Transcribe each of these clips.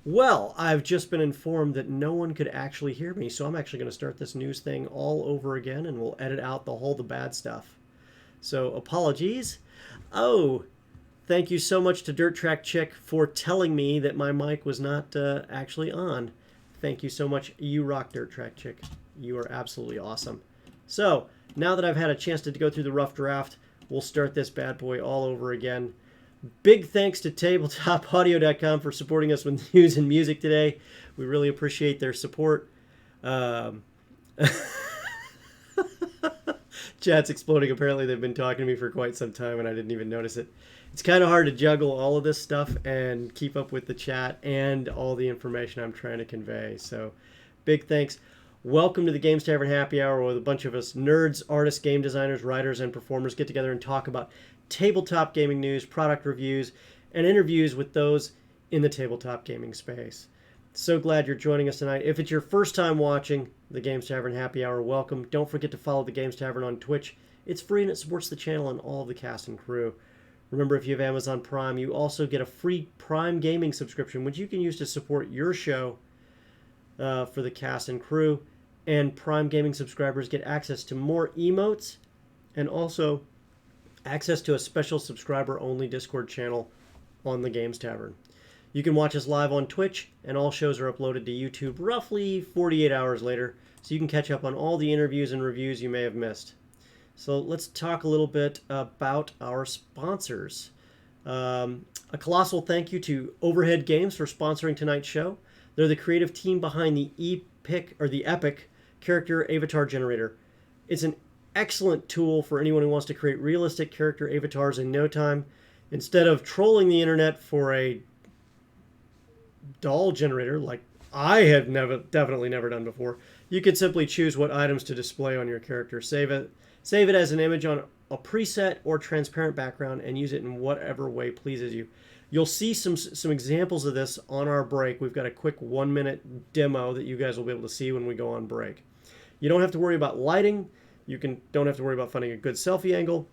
Well, I've just been informed that no one could actually hear me, so I'm actually going to start this news thing all over again and we'll edit out the bad stuff. So, apologies. Oh, thank you so much to Dirt Track Chick for telling me that my mic was not actually on. Thank you so much. You rock, Dirt Track Chick. You are absolutely awesome. So, now that I've had a chance to go through the rough draft, we'll start this bad boy all over again. Big thanks to tabletopaudio.com for supporting us with news and music today. We really appreciate their support. Chat's exploding. Apparently, they've been talking to me for quite some time, and I didn't even notice it. It's kind of hard to juggle all of this stuff and keep up with the chat and all the information I'm trying to convey. So, big thanks. Welcome to the Games Tavern Happy Hour, where a bunch of us nerds, artists, game designers, writers, and performers get together and talk about tabletop gaming news, product reviews, and interviews with those in the tabletop gaming space. So glad you're joining us tonight. If it's your first time watching the Games Tavern Happy Hour, welcome. Don't forget to follow the Games Tavern on Twitch. It's free and it supports the channel and all of the cast and crew. Remember, if you have Amazon Prime, you also get a free Prime Gaming subscription, which you can use to support your show for the cast and crew. And Prime Gaming subscribers get access to more emotes and also access to a special subscriber-only Discord channel on the Games Tavern. You can watch us live on Twitch, and all shows are uploaded to YouTube roughly 48 hours later, so you can catch up on all the interviews and reviews you may have missed. So let's talk a little bit about our sponsors. A colossal thank you to Overhead Games for sponsoring tonight's show. They're the creative team behind the Epic character avatar generator. It's an excellent tool for anyone who wants to create realistic character avatars in no time. Instead of trolling the internet for a doll generator, like I have definitely never done before, you could simply choose what items to display on your character. Save it as an image on a preset or transparent background and use it in whatever way pleases you. You'll see some examples of this on our break. We've got a quick 1-minute demo that you guys will be able to see when we go on break. You don't have to worry about lighting. Don't have to worry about finding a good selfie angle.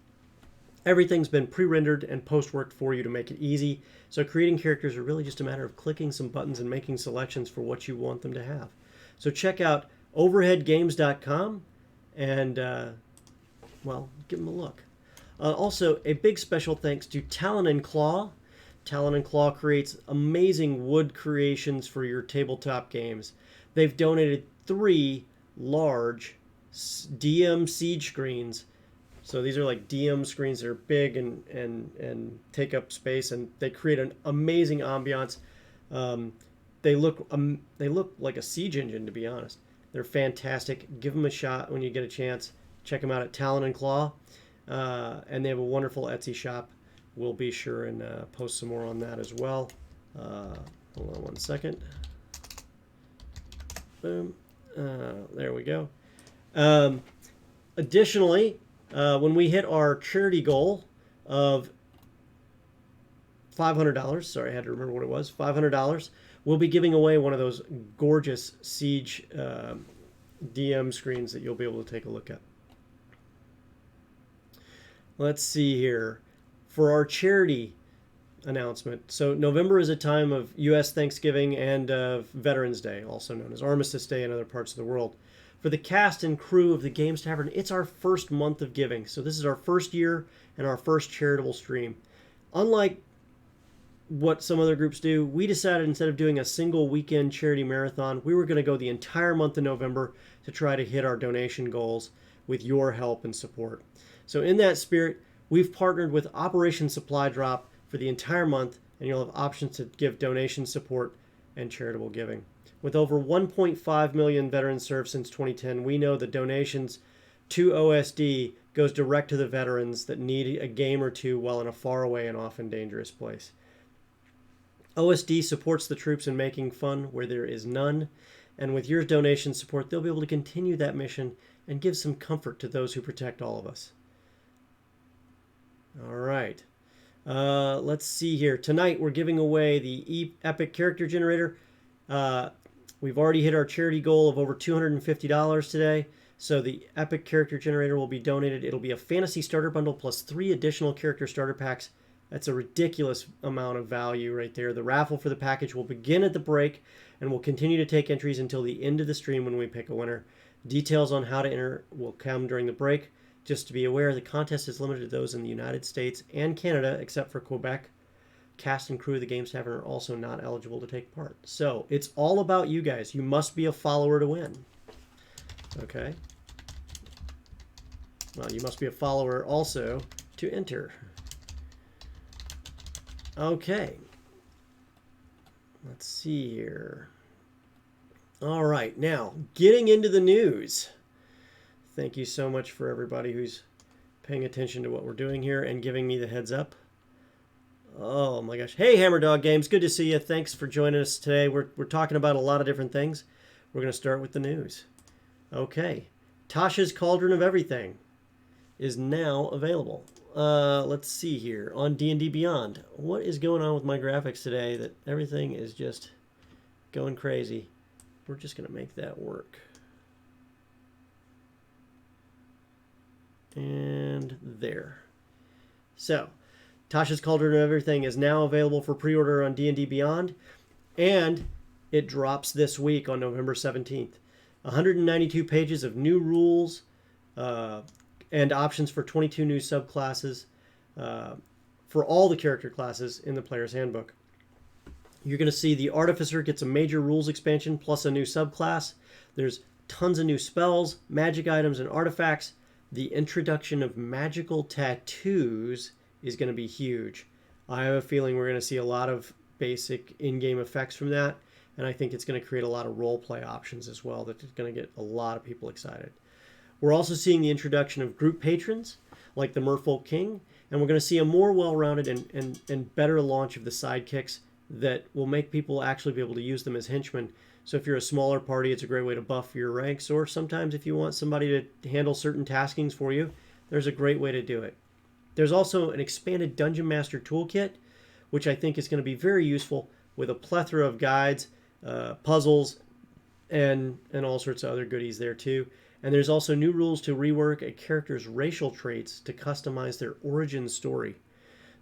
Everything's been pre-rendered and post-worked for you to make it easy. So creating characters are really just a matter of clicking some buttons and making selections for what you want them to have. So check out overheadgames.com and, give them a look. Also, a big special thanks to Talon and Claw. Talon and Claw creates amazing wood creations for your tabletop games. They've donated 3 large DM siege screens. So these are like DM screens that are big and take up space, and they create an amazing ambiance. They look like a siege engine, to be honest. They're fantastic. Give them a shot when you get a chance. Check them out at Talon and Claw, and they have a wonderful Etsy shop. We'll be sure and post some more on that as well. Hold on one second. Boom. There we go. Additionally, when we hit our charity goal of $500, sorry, I had to remember what it was, $500, we'll be giving away one of those gorgeous Siege DM screens that you'll be able to take a look at. Let's see here. For our charity announcement, so November is a time of U.S. Thanksgiving and Veterans Day, also known as Armistice Day in other parts of the world. For the cast and crew of the Games Tavern, it's our first month of giving. So this is our first year and our first charitable stream. Unlike what some other groups do, we decided instead of doing a single weekend charity marathon, we were going to go the entire month of November to try to hit our donation goals with your help and support. So in that spirit, we've partnered with Operation Supply Drop for the entire month, and you'll have options to give donation support and charitable giving. With over 1.5 million veterans served since 2010, we know the donations to OSD goes direct to the veterans that need a game or two while in a faraway and often dangerous place. OSD supports the troops in making fun where there is none, and with your donation support, they'll be able to continue that mission and give some comfort to those who protect all of us. All right. Let's see here. Tonight, we're giving away the Epic Character Generator. We've already hit our charity goal of over $250 today. So the Epic Character Generator will be donated. It'll be a fantasy starter bundle plus 3 additional character starter packs That's a ridiculous amount of value right there. The raffle for the package will begin at the break and will continue to take entries until the end of the stream when we pick a winner. Details on how to enter will come during the break. Just to be aware, the contest is limited to those in the United States and Canada, except for Quebec. Cast and crew of the Games Tavern are also not eligible to take part. So it's all about you guys. You must be a follower to win. Okay. Well, you must be a follower also to enter. Okay. Let's see here. All right. Now, getting into the news. Thank you so much for everybody who's paying attention to what we're doing here and giving me the heads up. Oh my gosh. Hey, Hammer Dog Games. Good to see you. Thanks for joining us today. We're talking about a lot of different things. We're going to start with the news. Okay. Tasha's Cauldron of Everything is now available. Let's see here. On D&D Beyond. What is going on with my graphics today that everything is just going crazy? We're just going to make that work. And there. So, Tasha's Cauldron of Everything is now available for pre-order on D&D Beyond, and it drops this week on November 17th. 192 pages of new rules and options for 22 new subclasses for all the character classes in the Player's Handbook. You're going to see the Artificer gets a major rules expansion plus a new subclass. There's tons of new spells, magic items, and artifacts. The introduction of magical tattoos is going to be huge. I have a feeling we're going to see a lot of basic in-game effects from that, and I think it's going to create a lot of role-play options as well that is going to get a lot of people excited. We're also seeing the introduction of group patrons, like the Merfolk King, and we're going to see a more well-rounded and better launch of the sidekicks that will make people actually be able to use them as henchmen. So if you're a smaller party, it's a great way to buff your ranks, or sometimes if you want somebody to handle certain taskings for you, there's a great way to do it. There's also an expanded Dungeon Master Toolkit, which I think is going to be very useful with a plethora of guides, puzzles, and all sorts of other goodies there too. And there's also new rules to rework a character's racial traits to customize their origin story.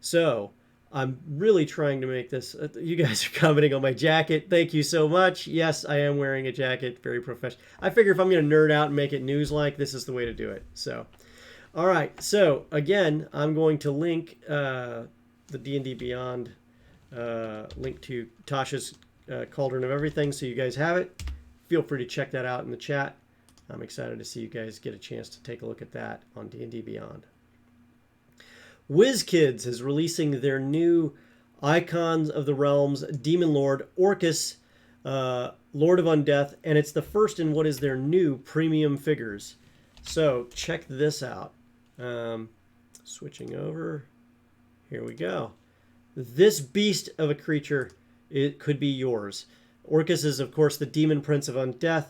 So I'm really trying to make this. You guys are commenting on my jacket. Thank you so much. Yes, I am wearing a jacket. Very professional. I figure if I'm going to nerd out and make it news-like, this is the way to do it. So, all right. So, again, I'm going to link the D&D Beyond link to Tasha's Cauldron of Everything so you guys have it. Feel free to check that out in the chat. I'm excited to see you guys get a chance to take a look at that on D&D Beyond. WizKids is releasing their new Icons of the Realms Demon Lord Orcus, Lord of Undeath, and it's the first in what is their new premium figures. So check this out. Switching over. Here we go. This beast of a creature, it could be yours. Orcus is, of course, the demon prince of undeath.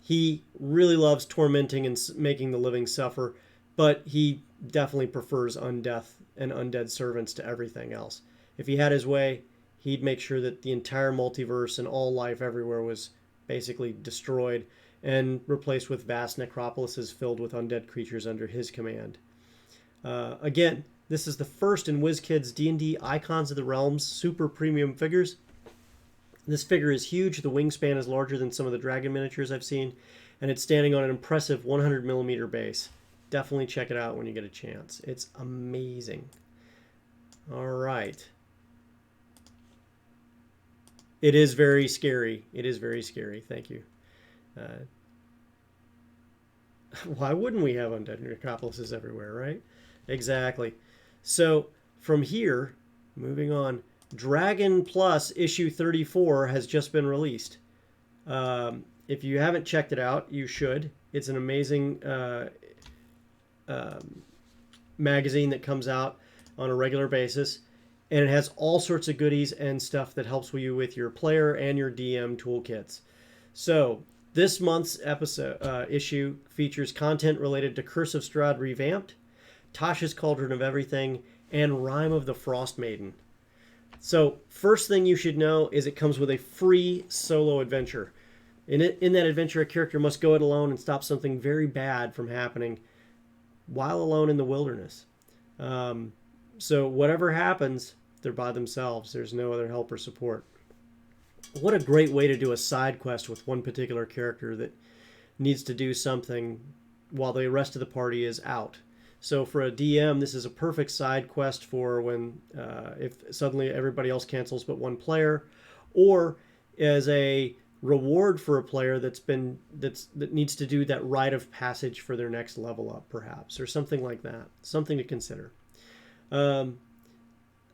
He really loves tormenting and making the living suffer, but he definitely prefers undeath and undead servants to everything else. If he had his way, he'd make sure that the entire multiverse and all life everywhere was basically destroyed and replaced with vast necropolises filled with undead creatures under his command. Again, this is the first in WizKids D&D Icons of the Realms super premium figures. This figure is huge. The wingspan is larger than some of the dragon miniatures I've seen, and it's standing on an impressive 100 millimeter base. Definitely check it out when you get a chance. It's amazing. All right. It is very scary. It is very scary. Thank you. Why wouldn't we have undead necropolises everywhere, right? Exactly. So from here, moving on, Dragon Plus issue 34 has just been released. If you haven't checked it out, you should. It's an amazing magazine that comes out on a regular basis, and it has all sorts of goodies and stuff that helps you with your player and your DM toolkits. So this month's issue features content related to Curse of Strahd Revamped, Tasha's Cauldron of Everything, and Rime of the Frost Maiden. So first thing you should know is it comes with a free solo adventure. In that adventure, a character must go it alone and stop something very bad from happening while alone in the wilderness. So whatever happens, they're by themselves. There's no other help or support. What a great way to do a side quest with one particular character that needs to do something while the rest of the party is out. So for a DM, this is a perfect side quest for when if suddenly everybody else cancels but one player, or as a reward for a player that needs to do that rite of passage for their next level up, perhaps, or something like that. Something to consider. Um,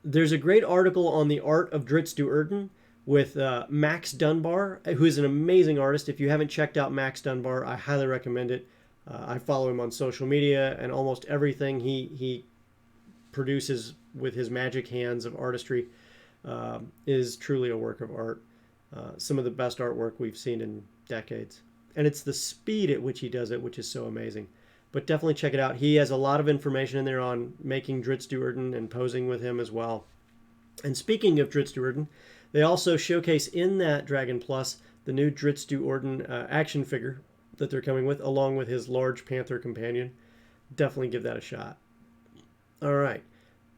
there's a great article on the art of Dritz du Erden with Max Dunbar, who is an amazing artist. If you haven't checked out Max Dunbar, I highly recommend it. I follow him on social media, and almost everything he produces with his magic hands of artistry is truly a work of art. Some of the best artwork we've seen in decades. And it's the speed at which he does it, which is so amazing. But definitely check it out. He has a lot of information in there on making Dritz du Erden and posing with him as well. And speaking of Dritz du Erden, they also showcase in that Dragon Plus the new Dritz du Erden action figure that they're coming with, along with his large panther companion. Definitely give that a shot. All right.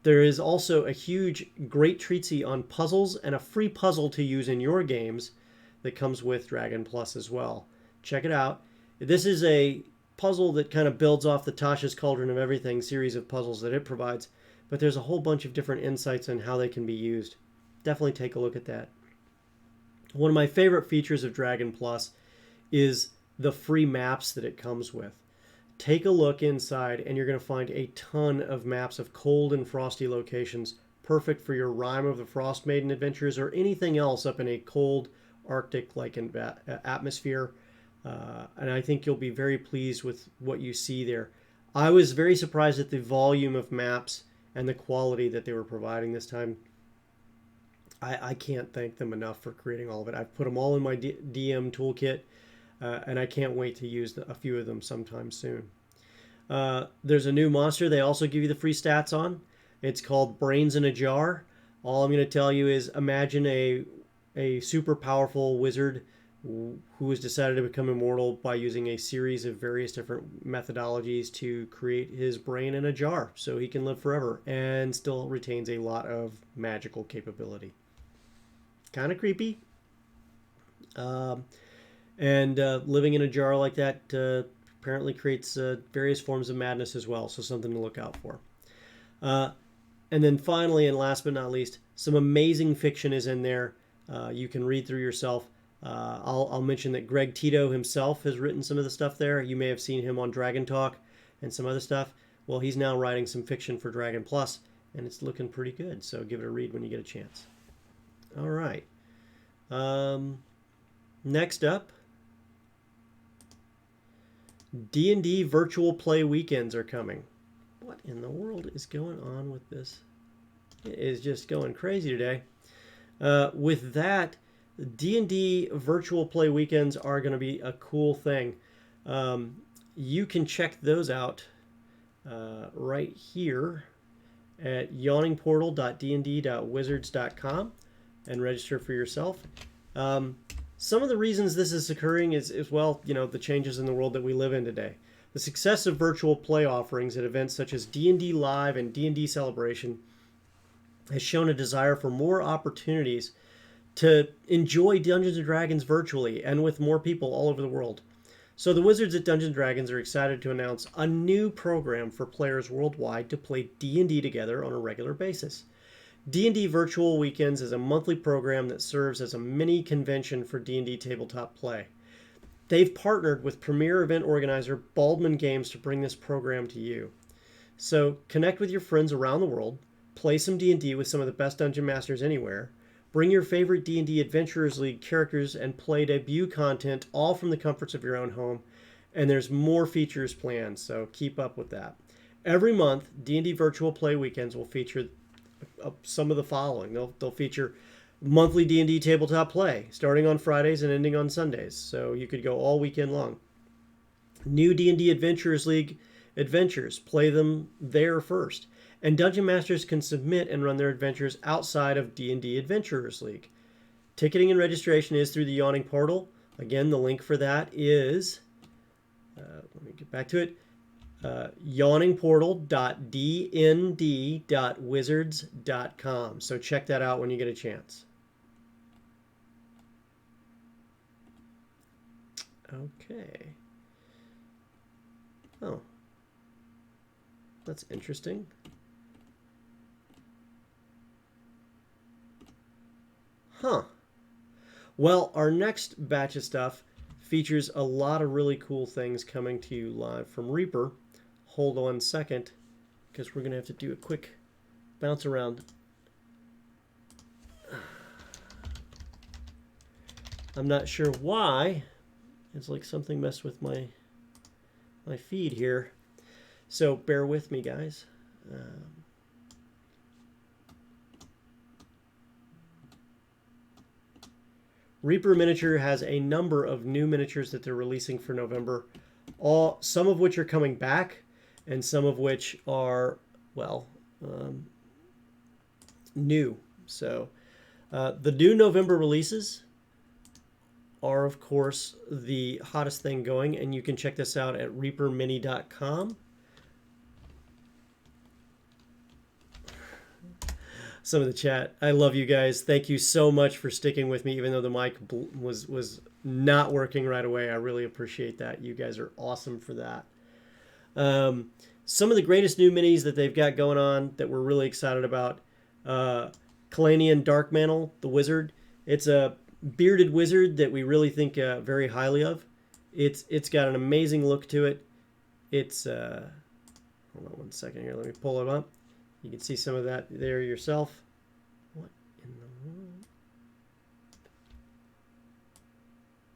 There is also a huge, great treatsy on puzzles and a free puzzle to use in your games that comes with Dragon Plus as well. Check it out. This is a puzzle that kind of builds off the Tasha's Cauldron of Everything series of puzzles that it provides, but there's a whole bunch of different insights on how they can be used. Definitely take a look at that. One of my favorite features of Dragon Plus is the free maps that it comes with. Take a look inside and you're going to find a ton of maps of cold and frosty locations, perfect for your Rime of the Frost Maiden adventures or anything else up in a cold Arctic-like atmosphere. And I think you'll be very pleased with what you see there. I was very surprised at the volume of maps and the quality that they were providing this time. I can't thank them enough for creating all of it. I've put them all in my DM toolkit, and I can't wait to use a few of them sometime soon. There's a new monster they also give you the free stats on. It's called Brains in a Jar. All I'm going to tell you is imagine a super powerful wizard who has decided to become immortal by using a series of various different methodologies to create his brain in a jar so he can live forever and still retains a lot of magical capability. Kind of creepy. And living in a jar like that apparently creates various forms of madness as well, so something to look out for. And then finally, and last but not least, some amazing fiction is in there. You can read through yourself. I'll mention that Greg Tito himself has written some of the stuff there. You may have seen him on Dragon Talk and some other stuff. Well, he's now writing some fiction for Dragon Plus, and it's looking pretty good, so give it a read when you get a chance. All right. Next up, D&D virtual play weekends are coming. What in the world is going on with this? It is just going crazy today. With that, D&D virtual play weekends are going to be a cool thing. You can check those out right here at yawningportal.dnd.wizards.com and register for yourself. Some of the reasons this is occurring is well, the changes in the world that we live in today. The success of virtual play offerings at events such as D&D Live and D&D Celebration has shown a desire for more opportunities to enjoy Dungeons & Dragons virtually and with more people all over the world. So the Wizards at Dungeons & Dragons are excited to announce a new program for players worldwide to play D&D together on a regular basis. D&D Virtual Weekends is a monthly program that serves as a mini convention for D&D tabletop play. They've partnered with premier event organizer Baldman Games to bring this program to you. So connect with your friends around the world, play some D&D with some of the best dungeon masters anywhere, bring your favorite D&D Adventurers League characters and play debut content all from the comforts of your own home, and there's more features planned, so keep up with that. Every month, D&D Virtual Play Weekends will feature some of the following. They'll feature monthly D&D tabletop play, starting on Fridays and ending on Sundays, so you could go all weekend long. New D&D Adventurers League adventures, play them there first. And Dungeon Masters can submit and run their adventures outside of D&D Adventurers League. Ticketing and registration is through the Yawning Portal. Again, the link for that is, let me get back to it, yawningportal.dnd.wizards.com. So check that out when you get a chance. Okay. Oh. That's interesting. Huh. Well, our next batch of stuff features a lot of really cool things coming to you live from Reaper. Hold on a second, because we're going to have to do a quick bounce around. I'm not sure why. It's like something messed with my feed here. So bear with me, guys. Reaper Miniature has a number of new miniatures that they're releasing for November. Some of which are coming back, and some of which are, well, new. So the new November releases are, of course, the hottest thing going, and you can check this out at reapermini.com. Some of the chat. I love you guys. Thank you so much for sticking with me, even though the mic was not working right away. I really appreciate that. You guys are awesome for that. Some of the greatest new minis that they've got going on that we're really excited about. Kalanian Darkmantle, the wizard. It's a bearded wizard that we really think very highly of. It's got an amazing look to it. It's hold on one second here. Let me pull it up. You can see some of that there yourself. What in the world?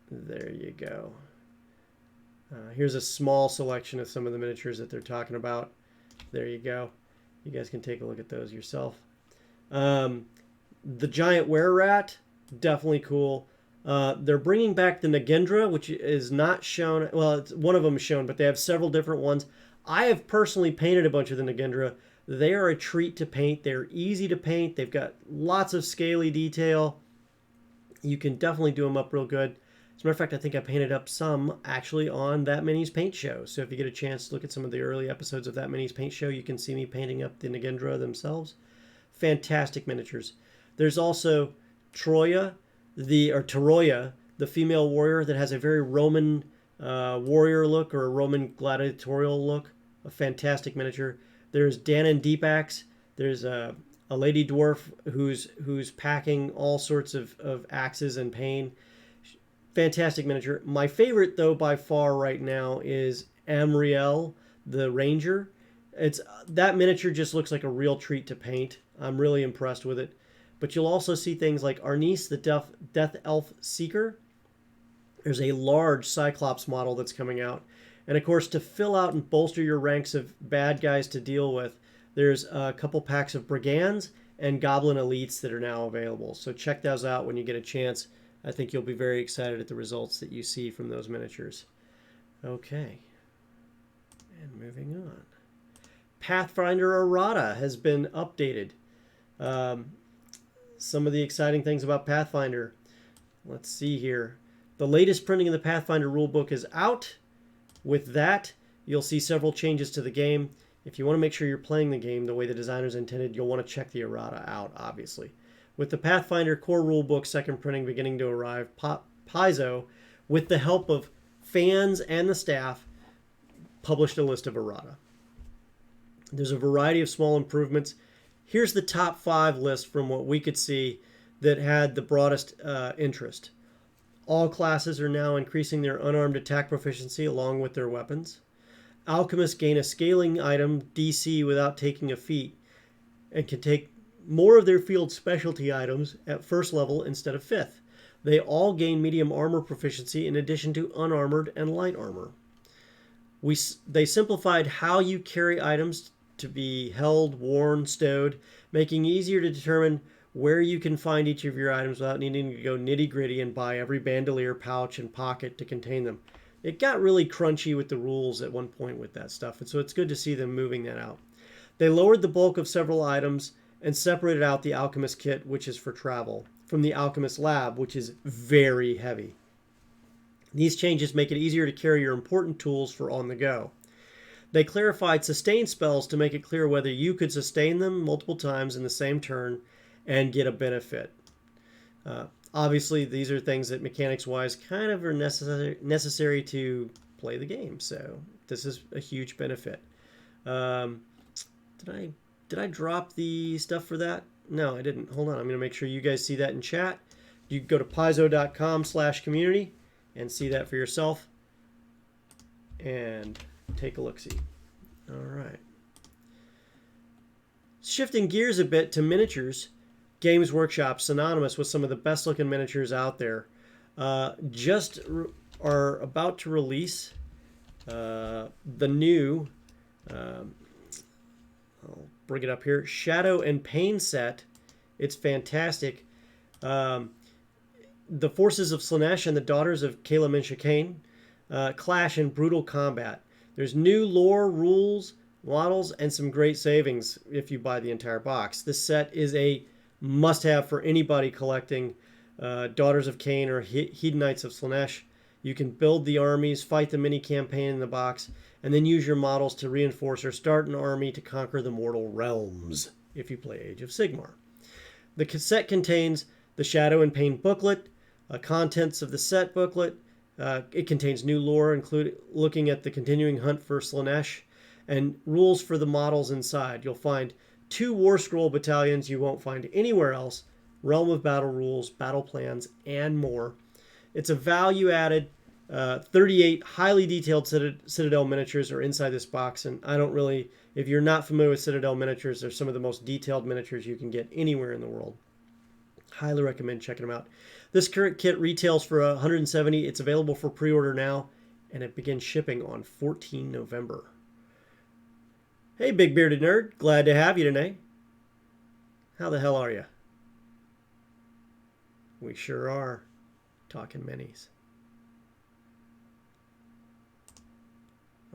There you go. Here's a small selection of some of the miniatures that they're talking about. There you go. You guys can take a look at those yourself. The giant were-rat, definitely cool. They're bringing back the Nagendra, which is not shown. Well, one of them is shown, but they have several different ones. I have personally painted a bunch of the Nagendra. They are a treat to paint. They're easy to paint. They've got lots of scaly detail. You can definitely do them up real good. As a matter of fact, I think I painted up some actually on That Minis Paint Show. So if you get a chance to look at some of the early episodes of That Minis Paint Show, you can see me painting up the Nagendra themselves. Fantastic miniatures. There's also Troya, the female warrior that has a very Roman warrior look or a Roman gladiatorial look. A fantastic miniature. There's Danon Deepax. There's a lady dwarf who's packing all sorts of axes and pain. Fantastic miniature. My favorite, though, by far right now is Amriel, the ranger. That miniature just looks like a real treat to paint. I'm really impressed with it. But you'll also see things like Arnis, the Death Elf Seeker. There's a large Cyclops model that's coming out. And of course, to fill out and bolster your ranks of bad guys to deal with, there's a couple packs of Brigands and Goblin Elites that are now available. So check those out when you get a chance. I think you'll be very excited at the results that you see from those miniatures. Okay. And moving on. Pathfinder Errata has been updated. Some of the exciting things about Pathfinder. Let's see here. The latest printing of the Pathfinder rulebook is out. With that, you'll see several changes to the game. If you want to make sure you're playing the game the way the designers intended, you'll want to check the errata out, obviously. With the Pathfinder core rulebook second printing beginning to arrive, Paizo, with the help of fans and the staff, published a list of errata. There's a variety of small improvements. Here's the top 5 list from what we could see that had the broadest interest. All classes are now increasing their unarmed attack proficiency along with their weapons. Alchemists gain a scaling item DC without taking a feat and can take more of their field specialty items at first level instead of 5th. They all gain medium armor proficiency in addition to unarmored and light armor. They simplified how you carry items to be held, worn, stowed, making it easier to determine where you can find each of your items without needing to go nitty-gritty and buy every bandolier, pouch, and pocket to contain them. It got really crunchy with the rules at one point with that stuff, and so it's good to see them moving that out. They lowered the bulk of several items and separated out the Alchemist Kit, which is for travel, from the Alchemist Lab, which is very heavy. These changes make it easier to carry your important tools for on the go. They clarified sustain spells to make it clear whether you could sustain them multiple times in the same turn and get a benefit. Obviously, these are things that mechanics-wise kind of are necessary to play the game, so this is a huge benefit. Did I drop the stuff for that? No, I didn't. Hold on. I'm going to make sure you guys see that in chat. You can go to paizo.com/community and see that for yourself. And take a look-see. All right. Shifting gears a bit to miniatures, Games Workshop, synonymous with some of the best-looking miniatures out there, just are about to release the new... I'll bring it up here. Shadow and Pain set. It's fantastic. The forces of Slaanesh and the daughters of Kayla Minshakain clash in brutal combat. There's new lore, rules, models, and some great savings if you buy the entire box. This set is a must-have for anybody collecting Daughters of Cain or Hedonites of Slaanesh. You can build the armies, fight the mini-campaign in the box, and then use your models to reinforce or start an army to conquer the mortal realms if you play Age of Sigmar. The cassette contains the Shadow and Pain booklet, contents of the set booklet. It contains new lore, including looking at the continuing hunt for Slaanesh, and rules for the models inside. You'll find 2 War Scroll battalions you won't find anywhere else, Realm of Battle rules, battle plans, and more. It's a value-added 38 highly detailed Citadel miniatures are inside this box, and if you're not familiar with Citadel miniatures, they're some of the most detailed miniatures you can get anywhere in the world. Highly recommend checking them out. This current kit retails for $170. It's available for pre-order now, and it begins shipping on 14 November. Hey, Big Bearded Nerd. Glad to have you today. How the hell are you? We sure are. Talking minis.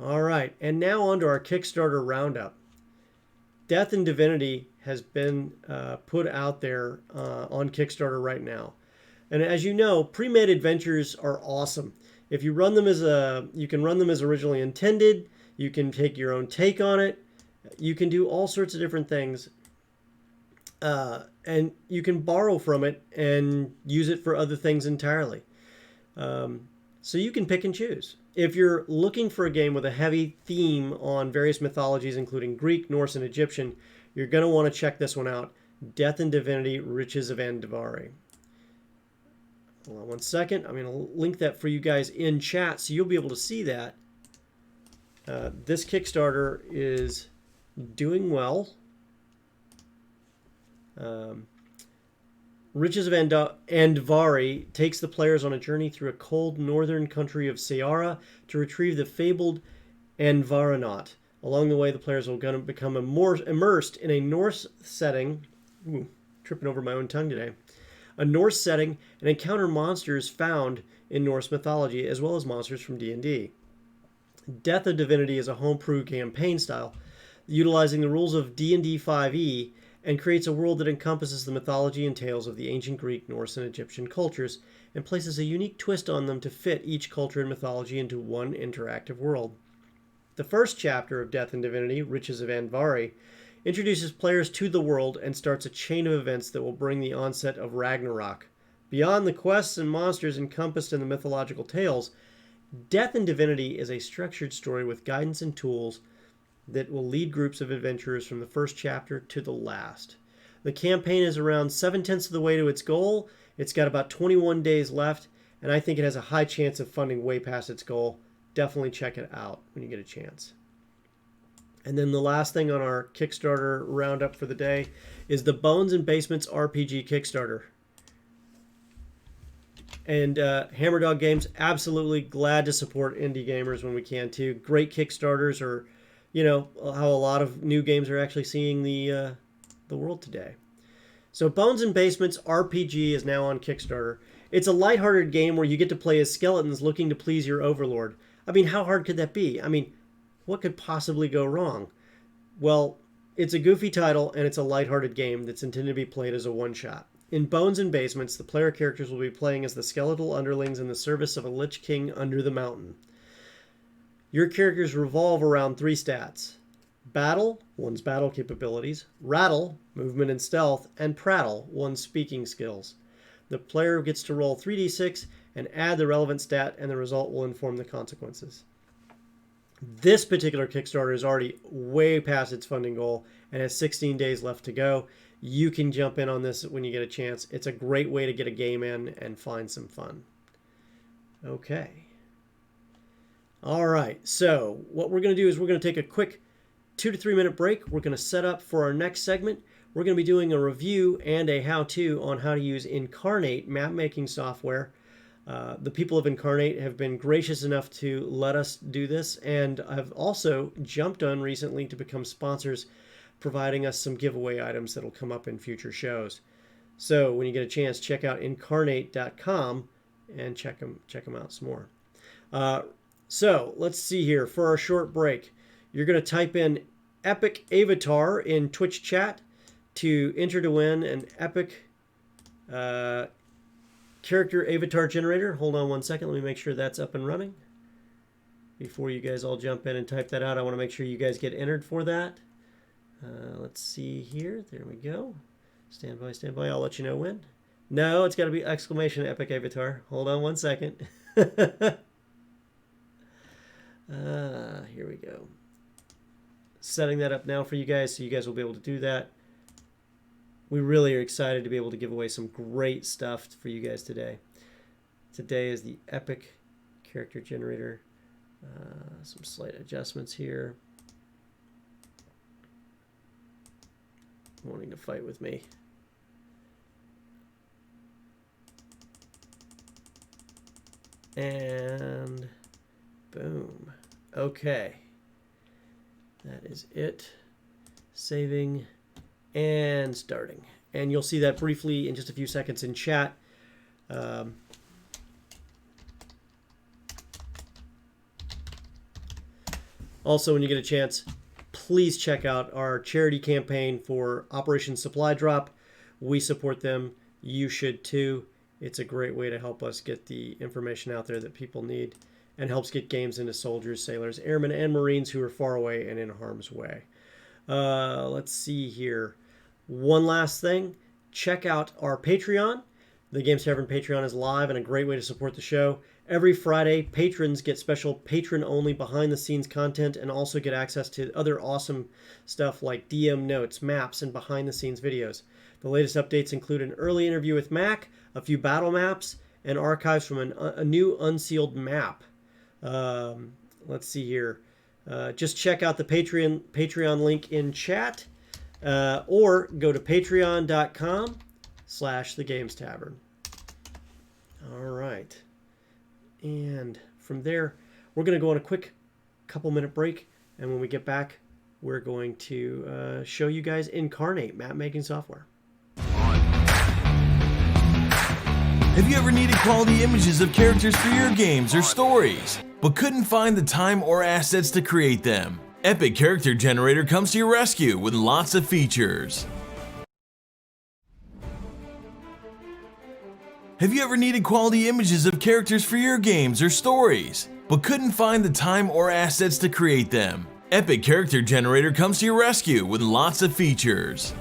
All right, and now on to our Kickstarter roundup. Death and Divinity has been put out there on Kickstarter right now. And as you know, pre-made adventures are awesome. If you run them you can run them as originally intended. You can take your own take on it. You can do all sorts of different things. And you can borrow from it and use it for other things entirely. So you can pick and choose. If you're looking for a game with a heavy theme on various mythologies, including Greek, Norse, and Egyptian, you're going to want to check this one out. Death and Divinity, Riches of Andvari. Hold on one second. I'm going to link that for you guys in chat so you'll be able to see that. This Kickstarter is doing well. Riches of Andvari takes the players on a journey through a cold northern country of Seara to retrieve the fabled Andvaranaut. Along the way, the players will become more immersed in a Norse setting. Ooh, tripping over my own tongue today. A Norse setting and encounter monsters found in Norse mythology, as well as monsters from D&D. Death of Divinity is a homebrew campaign style, utilizing the rules of D&D 5e, and creates a world that encompasses the mythology and tales of the ancient Greek, Norse, and Egyptian cultures, and places a unique twist on them to fit each culture and mythology into one interactive world. The first chapter of Death and Divinity, Riches of Andvari, introduces players to the world and starts a chain of events that will bring the onset of Ragnarok. Beyond the quests and monsters encompassed in the mythological tales, Death and Divinity is a structured story with guidance and tools that will lead groups of adventurers from the first chapter to the last. The campaign is around 7/10 of the way to its goal. It's got about 21 days left, and I think it has a high chance of funding way past its goal. Definitely check it out when you get a chance. And then the last thing on our Kickstarter roundup for the day is the Bones and Basements RPG Kickstarter. And Hammerdog Games, absolutely glad to support indie gamers when we can too. Great Kickstarters are, how a lot of new games are actually seeing the world today. So Bones and Basements RPG is now on Kickstarter. It's a lighthearted game where you get to play as skeletons looking to please your overlord. I mean, how hard could that be? I mean, what could possibly go wrong? Well, it's a goofy title, and it's a lighthearted game that's intended to be played as a one-shot. In Bones and Basements, the player characters will be playing as the skeletal underlings in the service of a Lich King under the mountain. Your characters revolve around 3 stats. Battle, one's battle capabilities, rattle, movement and stealth, and prattle, one's speaking skills. The player gets to roll 3d6 and add the relevant stat, and the result will inform the consequences. This particular Kickstarter is already way past its funding goal and has 16 days left to go. You can jump in on this when you get a chance. It's a great way to get a game in and find some fun. Okay. All right, so what we're going to do is we're going to take a quick 2 to 3 minute break. We're going to set up for our next segment. We're going to be doing a review and a how-to on how to use Incarnate map-making software. The people of Incarnate have been gracious enough to let us do this, and have also jumped on recently to become sponsors, providing us some giveaway items that will come up in future shows. So when you get a chance, check out incarnate.com and check them out some more. So let's see here. For our short break, you're going to type in Epic Avatar in Twitch chat to enter to win an Epic character avatar generator. Hold on one second. Let me make sure that's up and running. Before you guys all jump in and type that out, I want to make sure you guys get entered for that. Let's see here. There we go. Stand by, stand by. I'll let you know when. No, it's got to be exclamation Epic Avatar. Hold on one second. Here we go. Setting that up now for you guys, so you guys will be able to do that. We really are excited to be able to give away some great stuff for you guys today. Today is the Epic Character Generator. Some slight adjustments here. Wanting to fight with me. And boom. Okay. That is it. Saving and starting. And you'll see that briefly in just a few seconds in chat. Also, when you get a chance, please check out our charity campaign for Operation Supply Drop. We support them. You should too. It's a great way to help us get the information out there that people need, and helps get games into soldiers, sailors, airmen, and Marines who are far away and in harm's way. Let's see here. One last thing. Check out our Patreon. The Games Tavern Patreon is live and a great way to support the show. Every Friday, patrons get special patron-only behind-the-scenes content and also get access to other awesome stuff like DM notes, maps, and behind-the-scenes videos. The latest updates include an early interview with Mac, a few battle maps, and archives from a new unsealed map. Let's see here. Just check out the Patreon link in chat, or go to patreon.com/thegamestavern. All right. And from there, we're going to go on a quick couple-minute break. And when we get back, we're going to show you guys Incarnate map-making software. Have you ever needed quality images of characters for your games or stories, but couldn't find the time or assets to create them? Epic Character Generator comes to your rescue with lots of features. Have you ever needed quality images of characters for your games or stories, but couldn't find the time or assets to create them? Epic Character Generator comes to your rescue with lots of features.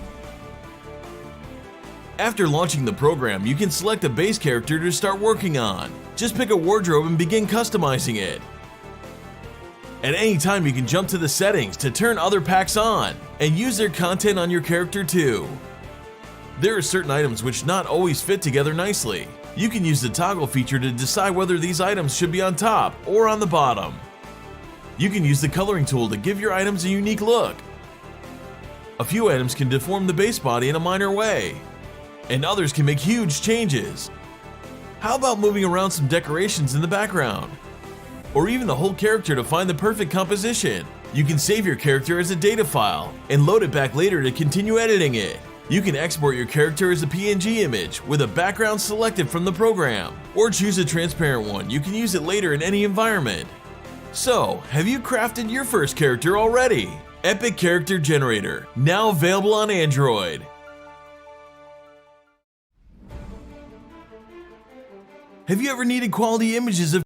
After launching the program, you can select a base character to start working on. Just pick a wardrobe and begin customizing it. At any time, you can jump to the settings to turn other packs on and use their content on your character too. There are certain items which not always fit together nicely. You can use the toggle feature to decide whether these items should be on top or on the bottom. You can use the coloring tool to give your items a unique look. A few items can deform the base body in a minor way, and others can make huge changes. How about moving around some decorations in the background? Or even the whole character to find the perfect composition? You can save your character as a data file and load it back later to continue editing it. You can export your character as a PNG image with a background selected from the program, or choose a transparent one. You can use it later in any environment. So, have you crafted your first character already? Epic Character Generator, now available on Android. Have you ever needed quality images of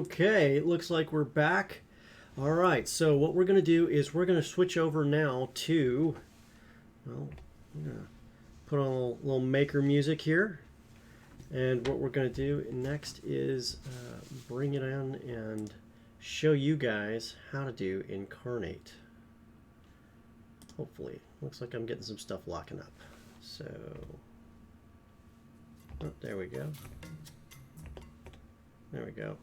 Okay, it looks like we're back. All right, so what we're going to do is we're going to switch over now to, well, I'm going to put on a little maker music here. And what we're going to do next is bring it on and show you guys how to do incarnate. Hopefully. Looks like I'm getting some stuff locking up. So, oh, there we go. There we go.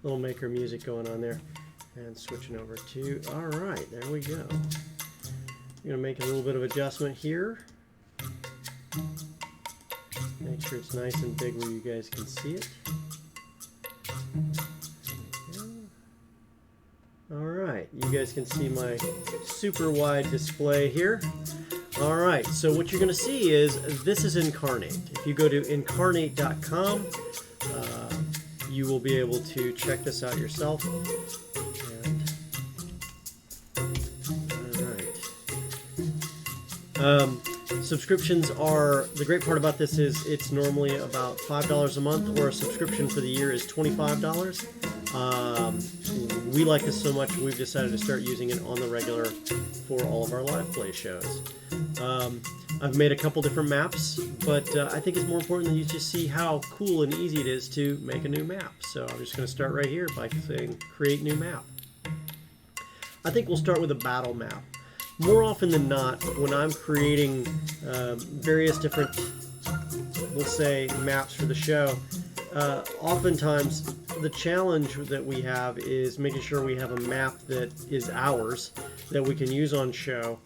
Little maker music going on there. And switching over to, all right, there we go. I'm going to make a little bit of adjustment here. Make sure it's nice and big where you guys can see it. Alright, you guys can see my super wide display here. Alright, so what you're going to see is this is Incarnate. If you go to incarnate.com, you will be able to check this out yourself. Alright. Subscriptions are, the great part about this is it's normally about $5 a month, or a subscription for the year is $25. We like this so much we've decided to start using it on the regular for all of our live play shows. I've made a couple different maps, but I think it's more important that you just see how cool and easy it is to make a new map. So I'm just going to start right here by saying create new map. I think we'll start with a battle map. More often than not, when I'm creating various different, we'll say, maps for the show, oftentimes the challenge that we have is making sure we have a map that is ours, that we can use on show,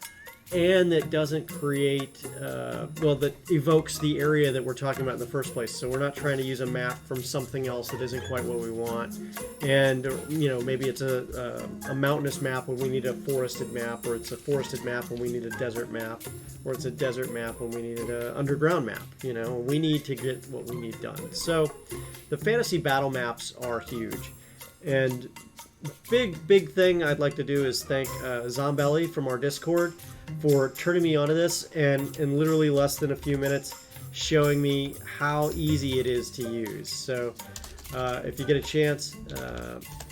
and that doesn't create, well, that evokes the area that we're talking about in the first place. So we're not trying to use a map from something else that isn't quite what we want. And, you know, maybe it's a mountainous map when we need a forested map, or it's a forested map when we need a desert map, or it's a desert map when we need an underground map. You know, we need to get what we need done. So the fantasy battle maps are huge. And big thing I'd like to do is thank Zombelly from our Discord for turning me onto this, and in literally less than a few minutes showing me how easy it is to use. So if you get a chance,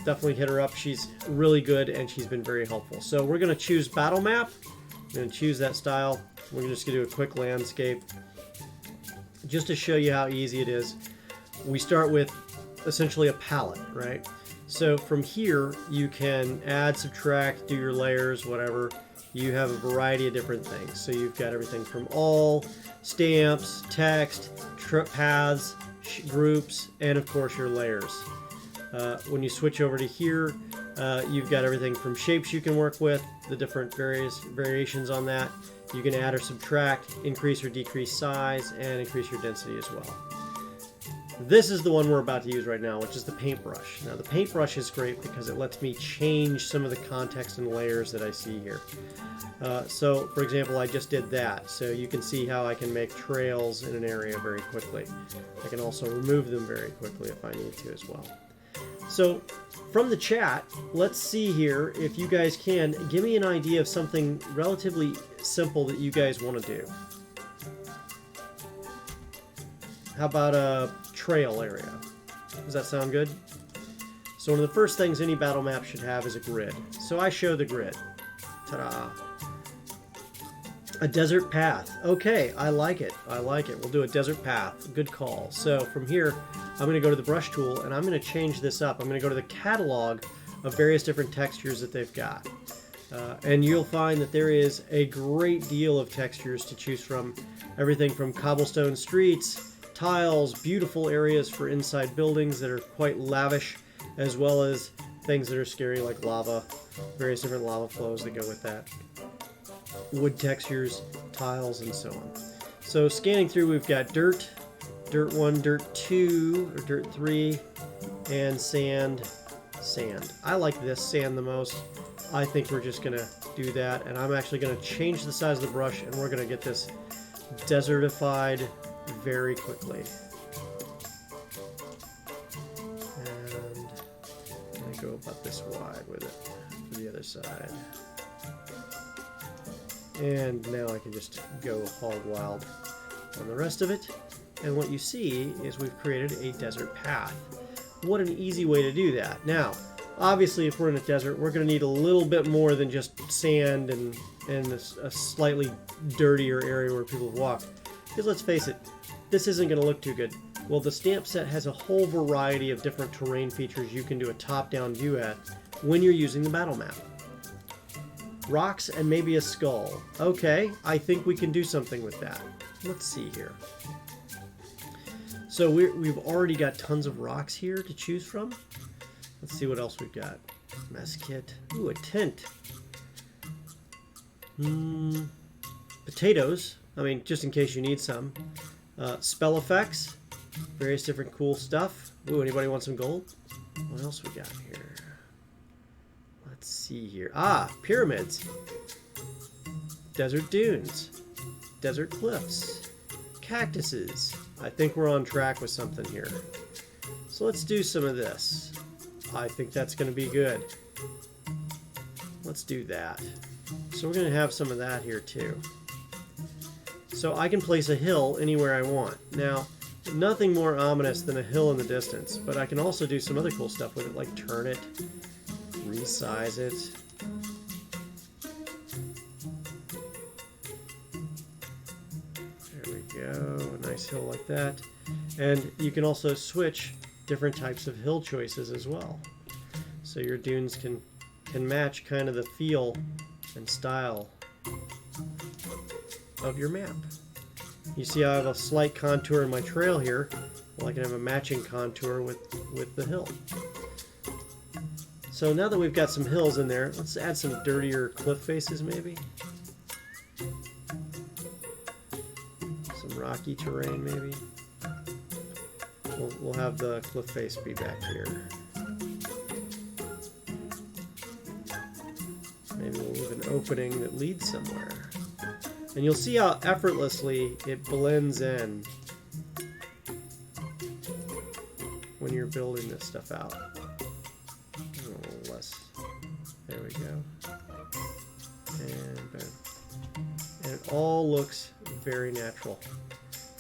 definitely hit her up. She's really good and she's been very helpful. So we're going to choose battle map. I'm going to choose that style. We're just going to do a quick landscape just to show you how easy it is. We start with essentially a palette, right? So from here you can add, subtract, do your layers, whatever. You have a variety of different things. So you've got everything from all, stamps, text, paths, groups, and of course your layers. When you switch over to here, you've got everything from shapes you can work with, the different variations on that. You can add or subtract, increase or decrease size, and increase your density as well. This is the one we're about to use right now, which is the paintbrush. Now the paintbrush is great because it lets me change some of the context and layers that I see here. So for example, I just did that. So you can see how I can make trails in an area very quickly. I can also remove them very quickly if I need to as well. So from the chat, let's see here if you guys can give me an idea of something relatively simple that you guys want to do. How about a trail area? Does that sound good? So one of the first things any battle map should have is a grid. So I show the grid. Ta-da! A desert path. Okay, I like it. I like it. We'll do a desert path. Good call. So from here, I'm going to go to the brush tool and I'm going to change this up. I'm going to go to the catalog of various different textures that they've got. And you'll find that there is a great deal of textures to choose from. Everything from cobblestone streets, tiles, beautiful areas for inside buildings that are quite lavish, as well as things that are scary like lava, various different lava flows that go with that, wood textures, tiles, and so on. So scanning through, we've got dirt, dirt 1, dirt 2, or dirt 3, and sand, sand. I like this sand the most. I think we're just going to do that, and I'm actually going to change the size of the brush, and we're going to get this desertified very quickly. And I'm going to go about this wide with it for the other side. And now I can just go hog wild on the rest of it. And what you see is we've created a desert path. what an easy way to do that. Now, obviously, if we're in a desert, we're going to need a little bit more than just sand and a slightly dirtier area where people walk. Because let's face it, this isn't going to look too good. Well, the stamp set has a whole variety of different terrain features you can do a top-down view at when you're using the battle map. Rocks and maybe a skull. Okay, I think we can do something with that. Let's see here. So we've already got tons of rocks here to choose from. Let's see what else we've got. Mess kit. Ooh, a tent. Potatoes. I mean, just in case you need some. Spell effects. Various different cool stuff. Ooh, anybody want some gold? What else we got here? Let's see here. Ah, pyramids. Desert dunes. Desert cliffs. Cactuses. I think we're on track with something here. So let's do some of this. I think that's going to be good. Let's do that. So we're going to have some of that here too. So I can place a hill anywhere I want. Now, nothing more ominous than a hill in the distance, but I can also do some other cool stuff with it, like turn it, resize it. There we go, a nice hill like that. And you can also switch different types of hill choices as well. So your dunes can match kind of the feel and style of your map. You see I have a slight contour in my trail here. Well, I can have a matching contour with the hill. So now that we've got some hills in there, let's add some dirtier cliff faces maybe. Some rocky terrain maybe. We'll have the cliff face be back here. Maybe we'll leave an opening that leads somewhere. And you'll see how effortlessly it blends in when you're building this stuff out. A little less. There we go. And boom. And it all looks very natural.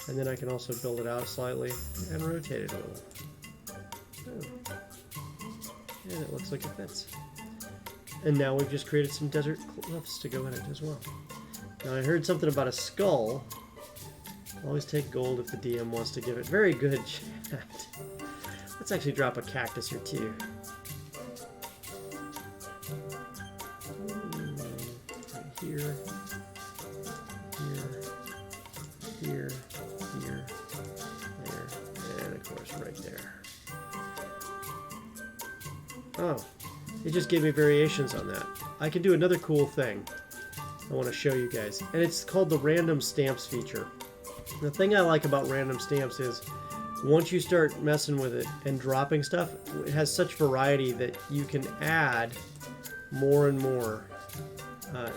And then I can also build it out slightly and rotate it a little. Boom. And it looks like it fits. And now we've just created some desert cliffs to go in it as well. Now I heard something about a skull. Always take gold if the DM wants to give it. Very good, chat. Let's actually drop a cactus here too. Right here, here, here, there, and of course right there. Oh, it just gave me variations on that. I can do another cool thing I want to show you guys, and it's called the random stamps feature. The thing I like about random stamps is once you start messing with it and dropping stuff, it has such variety that you can add more and more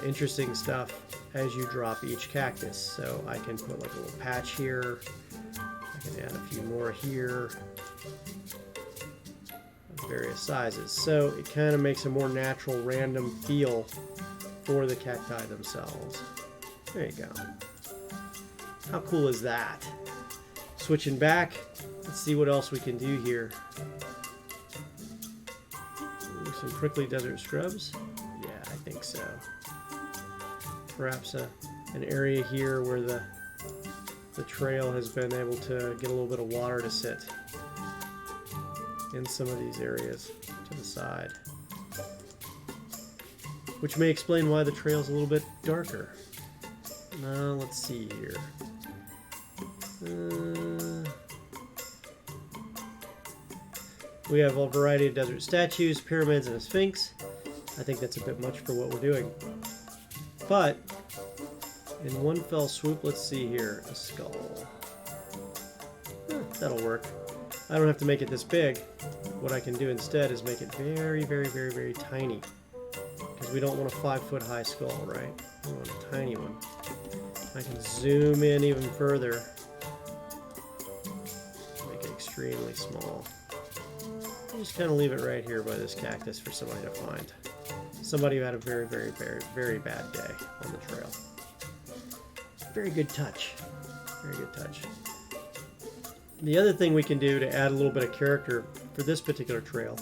interesting stuff as you drop each cactus. So I can put like a little patch here, I can add a few more here of various sizes, so it kind of makes a more natural random feel for the cacti themselves. There you go. How cool is that? Switching back, let's see what else we can do here. Ooh, some prickly desert scrubs? Yeah, I think so. Perhaps an area here where the trail has been able to get a little bit of water to sit in some of these areas to the side. Which may explain why the trail's a little bit darker. Now, let's see here. We have a variety of desert statues, pyramids, and a sphinx. I think that's a bit much for what we're doing. But, in one fell swoop, let's see here. A skull. That'll work. I don't have to make it this big. What I can do instead is make it very, very, very, very tiny. Because we don't want a 5-foot high skull, right? We want a tiny one. I can zoom in even further. Make it extremely small. I'll just kind of leave it right here by this cactus for somebody to find. Somebody who had a very, very, very, very bad day on the trail. Very good touch. Very good touch. the other thing we can do to add a little bit of character for this particular trail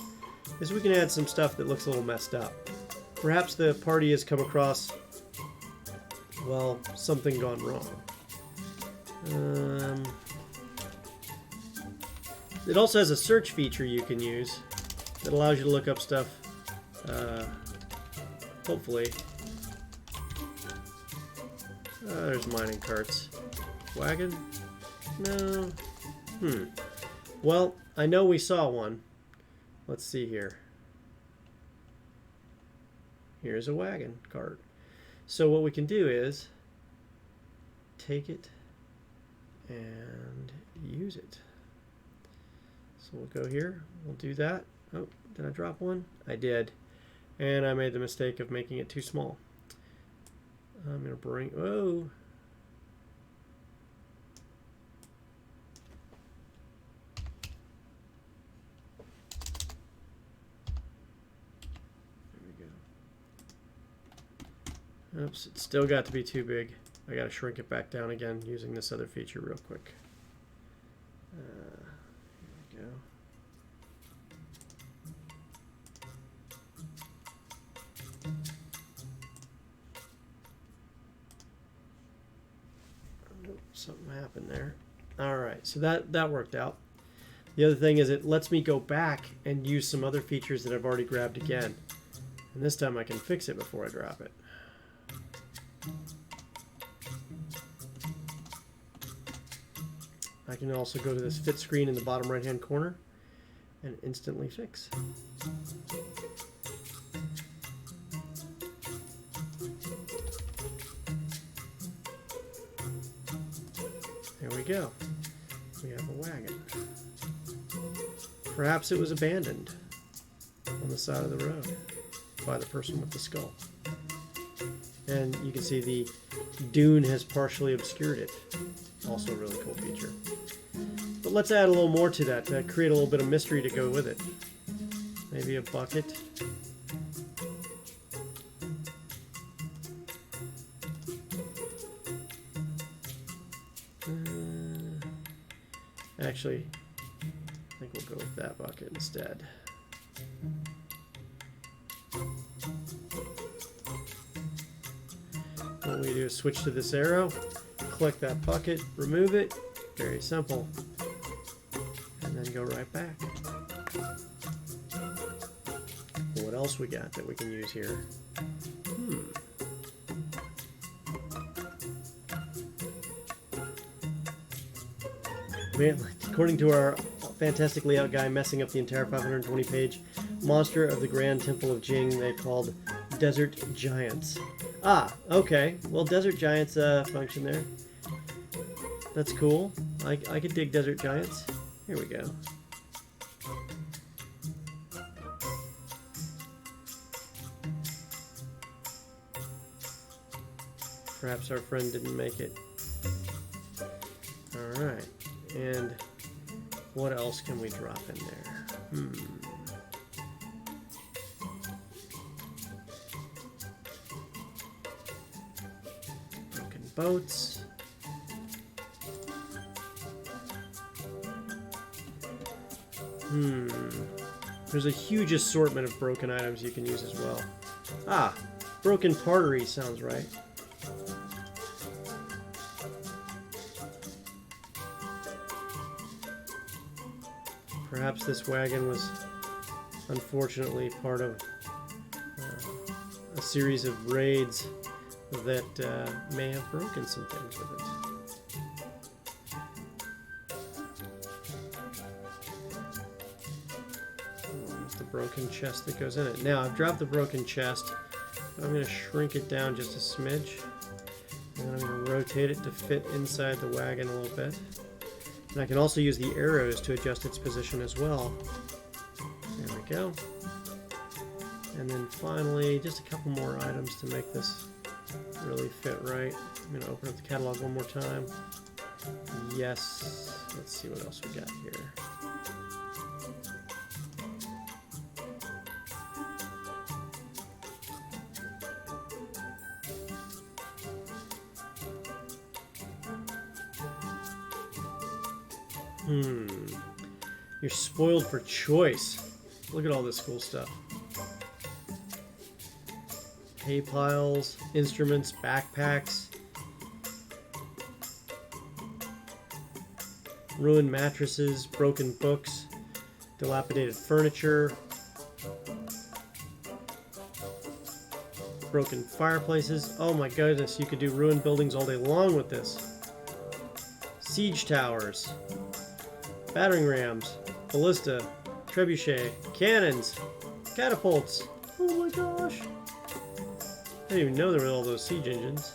is we can add some stuff that looks a little messed up. Perhaps the party has come across, well, something gone wrong. It also has a search feature you can use that allows you to look up stuff, hopefully. There's mining carts. Wagon? No. Well, I know we saw one. Let's see here. Here's a wagon cart. So what we can do is take it and use it. So we'll go here. We'll do that. Oh, did I drop one? I did. And I made the mistake of making it too small. I'm going to bring... Oh! Oops, it's still got to be too big. I gotta shrink it back down again using this other feature real quick. Here we go. Oh, something happened there. Alright, so that worked out. The other thing is it lets me go back and use some other features that I've already grabbed again. And this time I can fix it before I drop it. I can also go to this fit screen in the bottom right hand corner and instantly fix. There we go. We have a wagon. Perhaps it was abandoned on the side of the road by the person with the skull. And you can see the dune has partially obscured it. Also a really cool feature. But let's add a little more to that to create a little bit of mystery to go with it. Maybe a bucket. Actually, I think we'll go with that bucket instead. What we do is switch to this arrow, click that bucket, remove it, very simple, and then go right back. What else we got that we can use here? According to our fantastic layout guy messing up the entire 520 page monster of the Grand Temple of Jing, they called Desert Giants. Ah, okay. Well, Desert Giants function there. That's cool. I could dig Desert Giants. Here we go. Perhaps our friend didn't make it. Alright. And what else can we drop in there? Broken boats. There's a huge assortment of broken items you can use as well. Ah, broken partery sounds right. Perhaps this wagon was unfortunately part of a series of raids that may have broken some things with it. The broken chest that goes in it. Now I've dropped the broken chest, but I'm going to shrink it down just a smidge. And then I'm going to rotate it to fit inside the wagon a little bit. And I can also use the arrows to adjust its position as well. There we go. And then finally, just a couple more items to make this really fit right. I'm going to open up the catalog one more time. Yes. Let's see what else we got here. You're spoiled for choice. Look at all this cool stuff. Hay piles, instruments, backpacks, ruined mattresses, broken books, dilapidated furniture, broken fireplaces. Oh my goodness, you could do ruined buildings all day long with this. Siege towers, battering rams, ballista, trebuchet, cannons, catapults. Oh my gosh. I didn't even know there were all those siege engines.